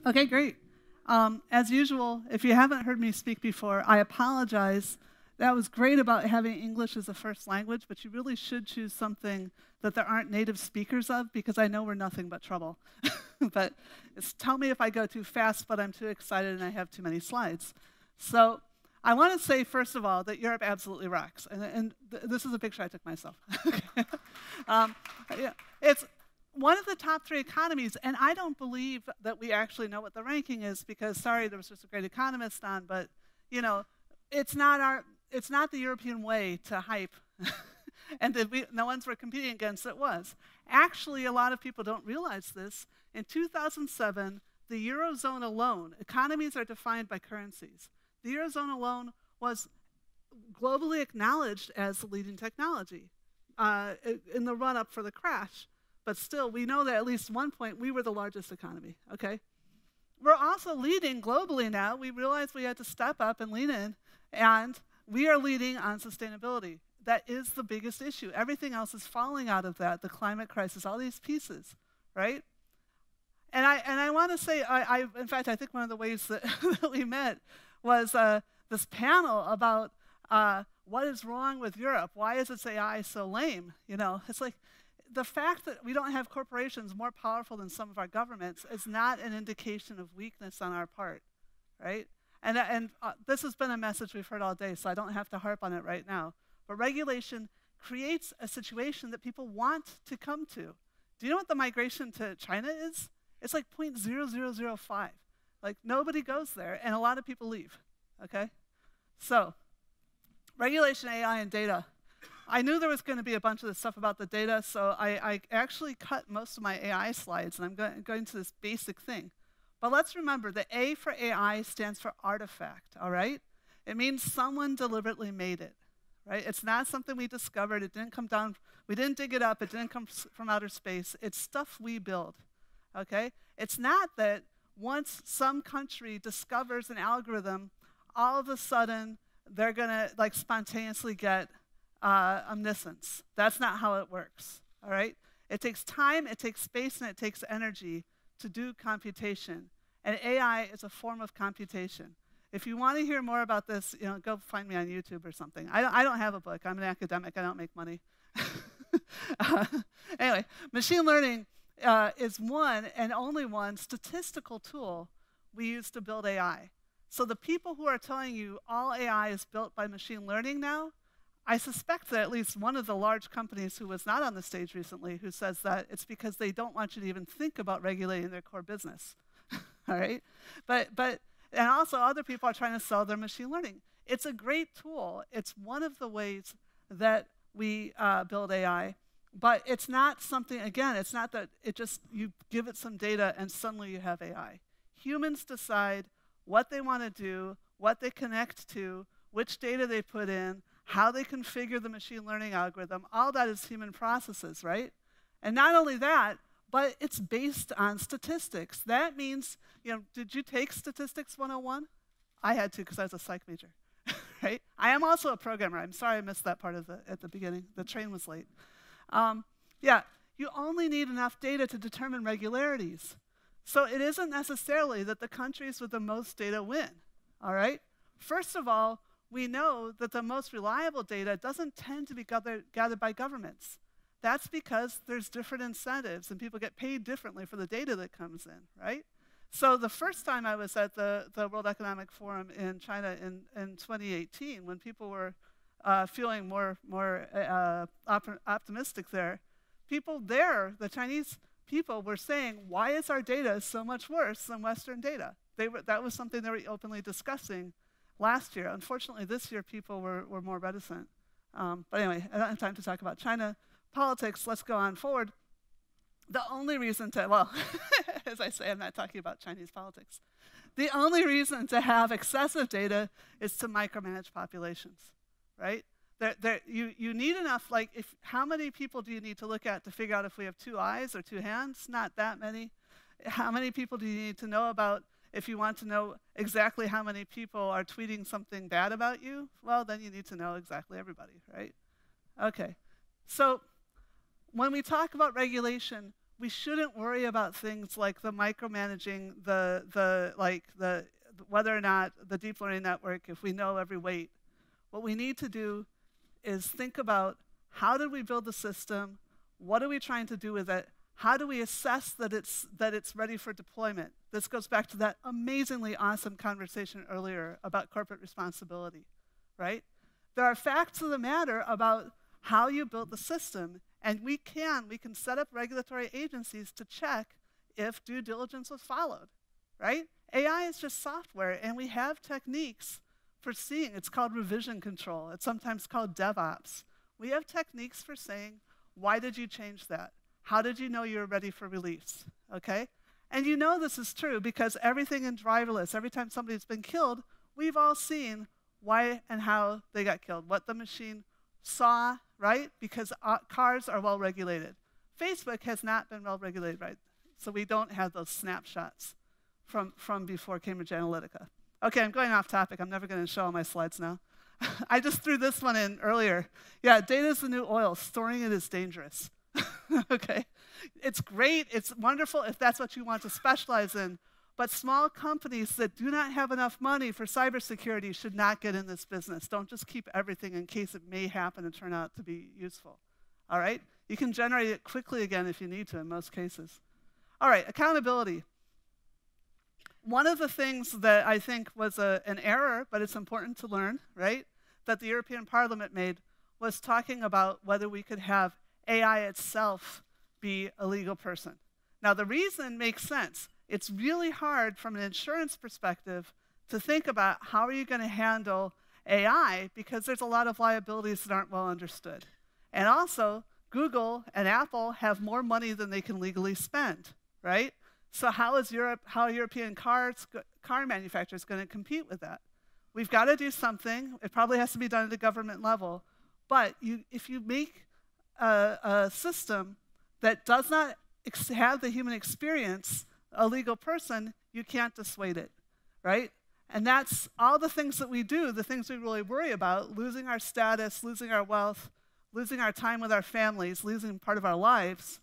Okay, great. As usual, if you haven't heard me speak before, I apologize. That was great about having English as a first language, but you really should choose something that there aren't native speakers of, because I know we're nothing but trouble. But tell me if I go too fast, but I'm too excited and I have too many slides. So I want to say, first of all, that Europe absolutely rocks. And this is a picture I took myself. Okay. Yeah, it's one of the top 3 economies, and I don't believe that we actually know what the ranking is because, sorry, there was just a great economist on, but you know, it's not the European way to hype, and the ones we're competing against it was. Actually, a lot of people don't realize this. In 2007, the Eurozone alone, economies are defined by currencies. The Eurozone alone was globally acknowledged as the leading technology in the run-up for the crash. But still, we know that at least one point we were the largest economy, okay? We're also leading globally now. We realized we had to step up and lean in, and we are leading on sustainability. That is the biggest issue. Everything else is falling out of that, the climate crisis, all these pieces, right? And I want to say, in fact, I think one of the ways that, that we met was this panel about what is wrong with Europe? Why is its AI so lame? You know, it's like, the fact that we don't have corporations more powerful than some of our governments is not an indication of weakness on our part, right? And this has been a message we've heard all day, so I don't have to harp on it right now. But regulation creates a situation that people want to come to. Do you know what the migration to China is? It's like 0.0005. Like, nobody goes there, and a lot of people leave, okay? So, regulation, AI, and data. I knew there was going to be a bunch of this stuff about the data, so I actually cut most of my AI slides, and I'm going to this basic thing. But let's remember, the A for AI stands for artifact, all right? It means someone deliberately made it, right? It's not something we discovered. It didn't come down. We didn't dig it up. It didn't come from outer space. It's stuff we build, okay? It's not that once some country discovers an algorithm, all of a sudden they're going to like spontaneously get omniscience. That's not how it works, all right? It takes time, it takes space, and it takes energy to do computation. And AI is a form of computation. If you want to hear more about this, you know, go find me on YouTube or something. I don't have a book. I'm an academic. I don't make money. Anyway, machine learning is one and only one statistical tool we use to build AI. So the people who are telling you all AI is built by machine learning now, I suspect that at least one of the large companies who was not on the stage recently who says that it's because they don't want you to even think about regulating their core business, all right? And also other people are trying to sell their machine learning. It's a great tool. It's one of the ways that we build AI, but it's not something, again, it's not that it just, you give it some data and suddenly you have AI. Humans decide what they want to do, what they connect to, which data they put in, how they configure the machine learning algorithm. All that is human processes, right? And not only that, but it's based on statistics. That means, you know, did you take Statistics 101? I had to because I was a psych major, right? I am also a programmer. I'm sorry I missed that part at the beginning. The train was late. Yeah, you only need enough data to determine regularities. So it isn't necessarily that the countries with the most data win, all right? First of all, we know that the most reliable data doesn't tend to be gathered by governments. That's because there's different incentives and people get paid differently for the data that comes in, right? So the first time I was at the World Economic Forum in China in 2018, when people were feeling more optimistic there, people there, the Chinese people, were saying, why is our data so much worse than Western data? That was something they were openly discussing last year. Unfortunately, this year, people were more reticent. But anyway, I don't have time to talk about China politics. Let's go on forward. The only reason to, well, as I say, I'm not talking about Chinese politics. The only reason to have excessive data is to micromanage populations, right? You need enough, like, how many people do you need to look at to figure out if we have 2 eyes or 2 hands? Not that many. How many people do you need to know about if you want to know exactly how many people are tweeting something bad about you? Well, then you need to know exactly everybody, right? Okay, so when we talk about regulation, we shouldn't worry about things like the micromanaging, whether or not the deep learning network, if we know every weight. What we need to do is think about, how did we build the system? What are we trying to do with it? How do we assess that it's ready for deployment? This goes back to that amazingly awesome conversation earlier about corporate responsibility, right? There are facts of the matter about how you built the system, and we can set up regulatory agencies to check if due diligence was followed, right? AI is just software, and we have techniques for seeing. It's called revision control. It's sometimes called DevOps. We have techniques for saying, why did you change that? How did you know you were ready for release, okay? And you know this is true because everything in driverless, every time somebody's been killed, we've all seen why and how they got killed, what the machine saw, right? Because cars are well regulated. Facebook has not been well regulated, right? So we don't have those snapshots from before Cambridge Analytica. Okay, I'm going off topic. I'm never going to show all my slides now. I just threw this one in earlier. Yeah, data is the new oil. Storing it is dangerous. Okay, it's great. It's wonderful if that's what you want to specialize in. But small companies that do not have enough money for cybersecurity should not get in this business. Don't just keep everything in case it may happen and turn out to be useful. All right? You can generate it quickly again if you need to in most cases. All right, accountability. One of the things that I think was an error, but it's important to learn, right, that the European Parliament made was talking about whether we could have AI itself be a legal person. Now, the reason makes sense. It's really hard from an insurance perspective to think about how are you going to handle AI because there's a lot of liabilities that aren't well understood. And also, Google and Apple have more money than they can legally spend, right? So how are European car manufacturers going to compete with that? We've got to do something. It probably has to be done at a government level. But if you make a system that does not have the human experience, a legal person, you can't dissuade it, right? And that's all the things that we do, the things we really worry about, losing our status, losing our wealth, losing our time with our families, losing part of our lives,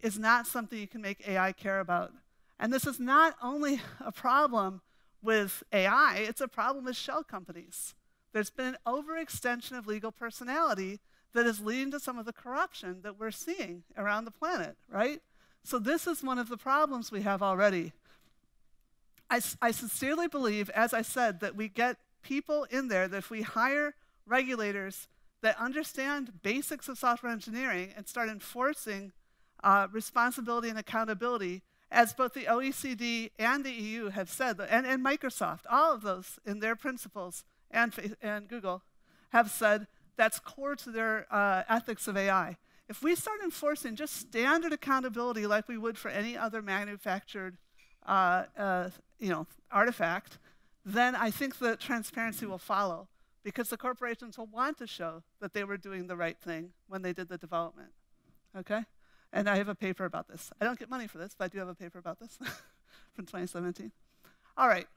is not something you can make AI care about. And this is not only a problem with AI, it's a problem with shell companies. There's been an overextension of legal personality that is leading to some of the corruption that we're seeing around the planet, right? So this is one of the problems we have already. I sincerely believe, as I said, that we get people in there, that if we hire regulators that understand basics of software engineering and start enforcing responsibility and accountability, as both the OECD and the EU have said, and Microsoft, all of those in their principles, and Google, have said that's core to their ethics of AI. If we start enforcing just standard accountability like we would for any other manufactured artifact, then I think the transparency will follow because the corporations will want to show that they were doing the right thing when they did the development, okay? And I have a paper about this. I don't get money for this, but I do have a paper about this from 2017. All right,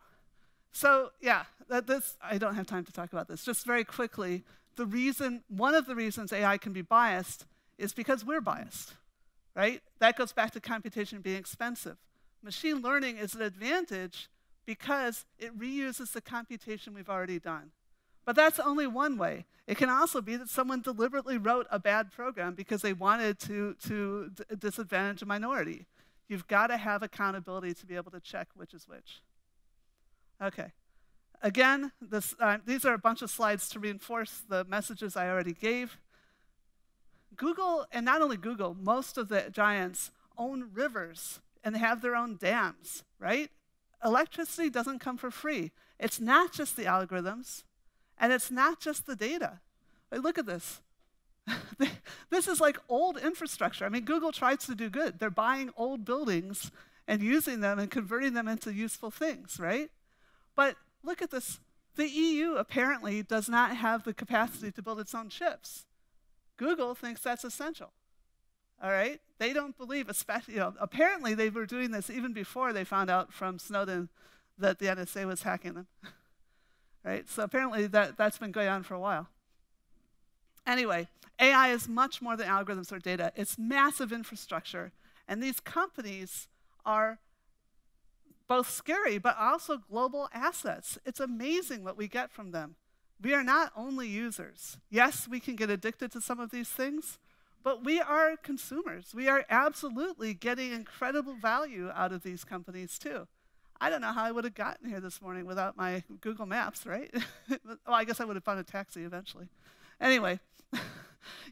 so yeah, I don't have time to talk about this. Just very quickly, one of the reasons AI can be biased is because we're biased, right? That goes back to computation being expensive. Machine learning is an advantage because it reuses the computation we've already done. But that's only one way. It can also be that someone deliberately wrote a bad program because they wanted to disadvantage a minority. You've got to have accountability to be able to check which is which. Okay. Again, these are a bunch of slides to reinforce the messages I already gave. Google, and not only Google, most of the giants own rivers and have their own dams, right? Electricity doesn't come for free. It's not just the algorithms, and it's not just the data. Look at this. This is like old infrastructure. I mean, Google tries to do good. They're buying old buildings and using them and converting them into useful things, right? But look at this. The EU apparently does not have the capacity to build its own chips. Google thinks that's essential, all right? They don't believe, especially, apparently they were doing this even before they found out from Snowden that the NSA was hacking them, right? So apparently that's been going on for a while. Anyway, AI is much more than algorithms or data. It's massive infrastructure. And these companies are both scary, but also global assets. It's amazing what we get from them. We are not only users. Yes, we can get addicted to some of these things, but we are consumers. We are absolutely getting incredible value out of these companies too. I don't know how I would have gotten here this morning without my Google Maps, right? Well, I guess I would have found a taxi eventually. Anyway,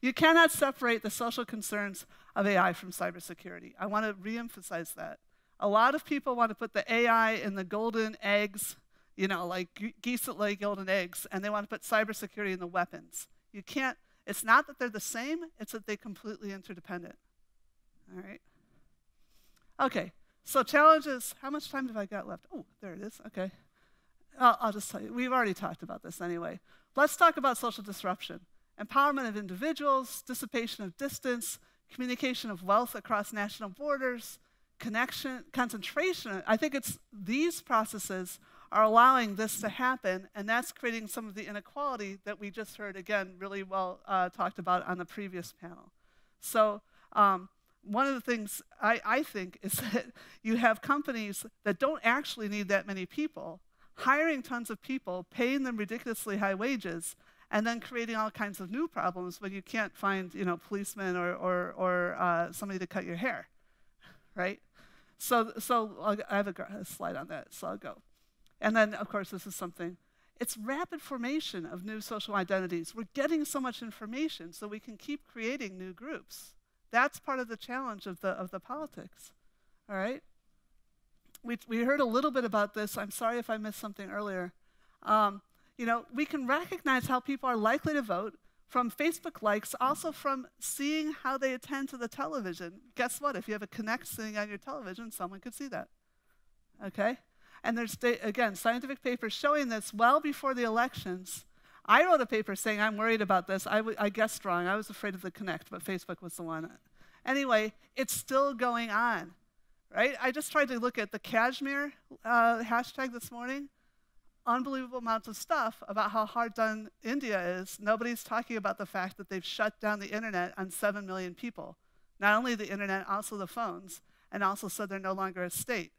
you cannot separate the social concerns of AI from cybersecurity. I want to reemphasize that. A lot of people want to put the AI in the golden eggs, you know, like geese that lay golden eggs, and they want to put cybersecurity in the weapons. You can't, it's not that they're the same, it's that they're completely interdependent. All right? Okay, so challenges, how much time have I got left? Oh, there it is, okay. I'll just tell you, we've already talked about this anyway. Let's talk about social disruption. Empowerment of individuals, dissipation of distance, communication of wealth across national borders, connection, concentration. I think it's these processes are allowing this to happen, and that's creating some of the inequality that we just heard, again, really well talked about on the previous panel. So one of the things I think is that you have companies that don't actually need that many people, hiring tons of people, paying them ridiculously high wages, and then creating all kinds of new problems when you can't find, you know, policemen or somebody to cut your hair, right? So I have a slide on that, so I'll go. And then, of course, this is something. It's rapid formation of new social identities. We're getting so much information so we can keep creating new groups. That's part of the challenge of the politics, all right? We heard a little bit about this. I'm sorry if I missed something earlier. You know, we can recognize how people are likely to vote from Facebook likes, also from seeing how they attend to the television. Guess what? If you have a Connect sitting on your television, someone could see that, okay? And there's, again, scientific papers showing this well before the elections. I wrote a paper saying I'm worried about this. I guessed wrong. I was afraid of the Connect, but Facebook was the one. Anyway, it's still going on, right? I just tried to look at the Kashmir hashtag this morning. Unbelievable amounts of stuff about how hard done India is. Nobody's talking about the fact that they've shut down the internet on 7 million people. Not only the internet, also the phones, and also said they're no longer a state.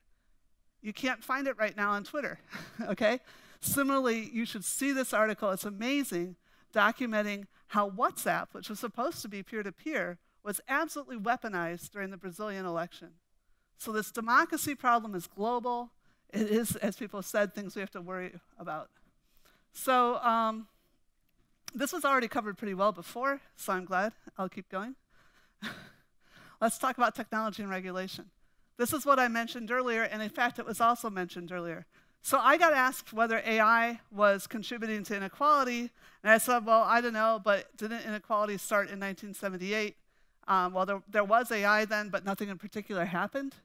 You can't find it right now on Twitter, okay? Similarly, you should see this article. It's amazing, documenting how WhatsApp, which was supposed to be peer-to-peer, was absolutely weaponized during the Brazilian election. So this democracy problem is global. It is, as people said, things we have to worry about. So this was already covered pretty well before, so I'm glad. I'll keep going. Let's talk about technology and regulation. This is what I mentioned earlier, and in fact, it was also mentioned earlier. So I got asked whether AI was contributing to inequality, and I said, well, I don't know, but didn't inequality start in 1978? Well, there was AI then, but nothing in particular happened.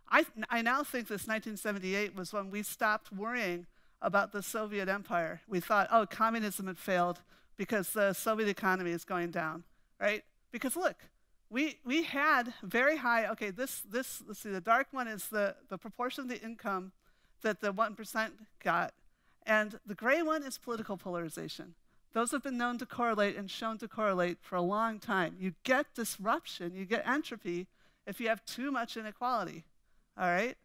I now think this 1978 was when we stopped worrying about the Soviet Empire. We thought, oh, communism had failed because the Soviet economy is going down, right? Because look, we had very high, okay, let's see, the dark one is the proportion of the income that the 1% got, and the gray one is political polarization. Those have been known to correlate and shown to correlate for a long time. You get disruption, you get entropy if you have too much inequality, all right?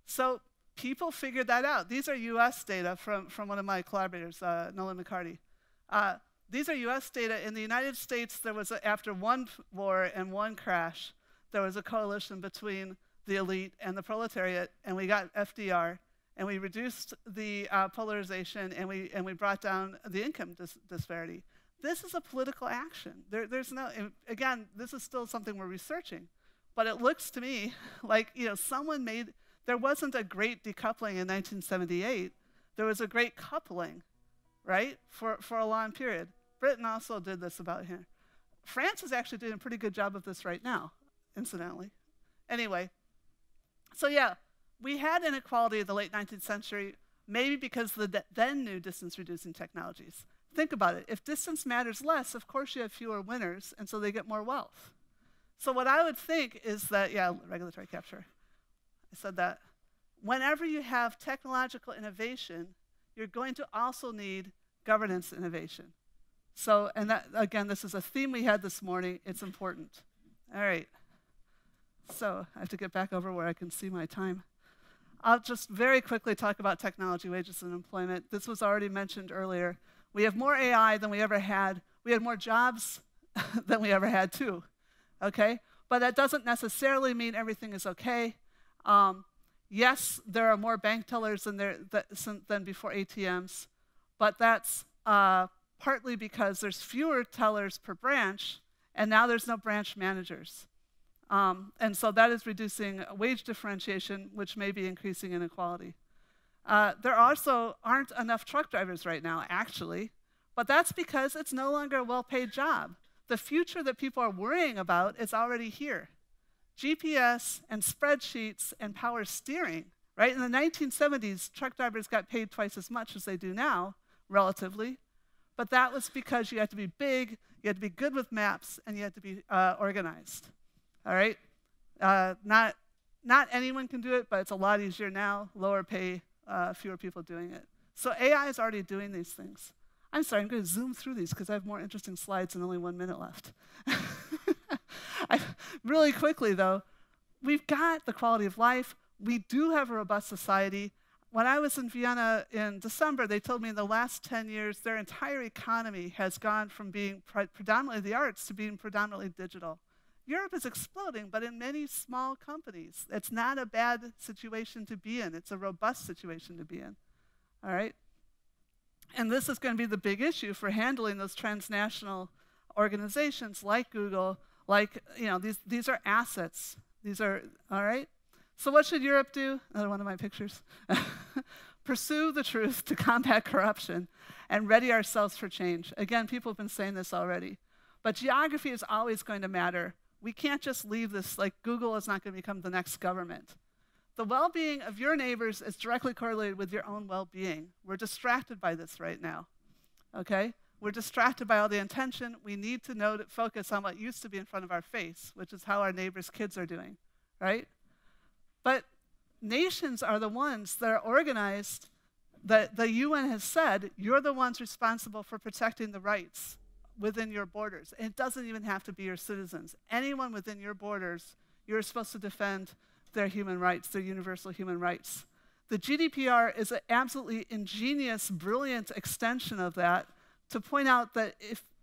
So people figured that out. These are US data from one of my collaborators, Nolan McCarty. These are US data. In the United States, there was, after one war and one crash, there was a coalition between the elite and the proletariat, and we got FDR, and we reduced the polarization, and we brought down the income disparity. This is a political action. There's no, again, this is still something we're researching, but it looks to me like, you know, someone made, there wasn't a great decoupling in 1978. There was a great coupling, right, for a long period. Britain also did this about here. France is actually doing a pretty good job of this right now, incidentally. Anyway, so yeah, we had inequality in the late 19th century, maybe because of the then new distance-reducing technologies. Think about it. If distance matters less, of course you have fewer winners, and so they get more wealth. So what I would think is that, yeah, regulatory capture. I said that. Whenever you have technological innovation, you're going to also need governance innovation. So, and that, again, this is a theme we had this morning. It's important. All right. So I have to get back over where I can see my time. I'll just very quickly talk about technology, wages, and employment. This was already mentioned earlier. We have more AI than we ever had. We had more jobs than we ever had too, okay? But that doesn't necessarily mean everything is okay. Yes, there are more bank tellers than before ATMs, but that's partly because there's fewer tellers per branch, and now there's no branch managers. And so that is reducing wage differentiation, which may be increasing inequality. There also aren't enough truck drivers right now, actually, but that's because it's no longer a well-paid job. The future that people are worrying about is already here. GPS and spreadsheets and power steering, right? In the 1970s, truck drivers got paid twice as much as they do now, relatively, but that was because you had to be big, you had to be good with maps, and you had to be organized. All right? Not anyone can do it, but it's a lot easier now, lower pay, fewer people doing it. So AI is already doing these things. I'm sorry, I'm going to zoom through these because I have more interesting slides and only 1 minute left. Really quickly, though, we've got the quality of life. We do have a robust society. When I was in Vienna in December, they told me in the last 10 years, their entire economy has gone from being predominantly the arts to being predominantly digital. Europe is exploding, but in many small companies. It's not a bad situation to be in. It's a robust situation to be in, all right? And this is going to be the big issue for handling those transnational organizations like Google, like, these are assets. These are, all right? So what should Europe do? Another one of my pictures. Pursue the truth to combat corruption and ready ourselves for change. Again, people have been saying this already. But geography is always going to matter. We can't just leave this, like Google is not going to become the next government. The well-being of your neighbors is directly correlated with your own well-being. We're distracted by this right now, okay? We're distracted by all the attention. We need to focus on what used to be in front of our face, which is how our neighbors' kids are doing, right? But nations are the ones that are organized. The UN has said, you're the ones responsible for protecting the rights within your borders. And it doesn't even have to be your citizens. Anyone within your borders, you're supposed to defend their human rights, their universal human rights. The GDPR is an absolutely ingenious, brilliant extension of that to point out that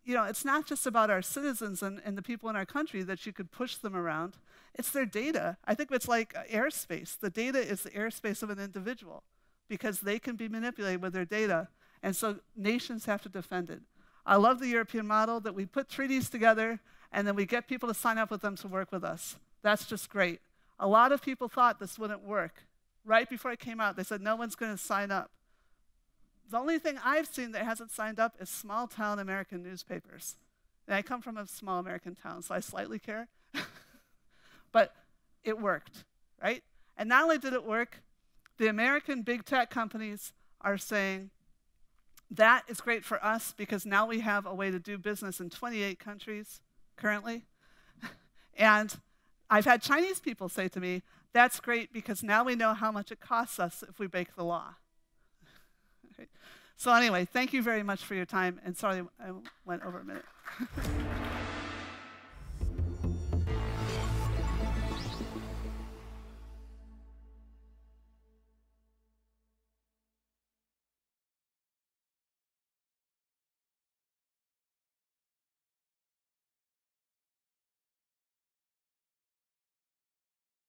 it's not just about our citizens and the people in our country that you could push them around. It's their data. I think it's like airspace. The data is the airspace of an individual because they can be manipulated with their data. And so nations have to defend it. I love the European model that we put treaties together and then we get people to sign up with them to work with us. That's just great. A lot of people thought this wouldn't work. Right before it came out, they said no one's going to sign up. The only thing I've seen that hasn't signed up is small-town American newspapers. And I come from a small American town, so I slightly care. But it worked, right? And not only did it work, the American big tech companies are saying, that is great for us because now we have a way to do business in 28 countries currently. And I've had Chinese people say to me, that's great because now we know how much it costs us if we break the law. Okay. So anyway, thank you very much for your time. And sorry I went over a minute.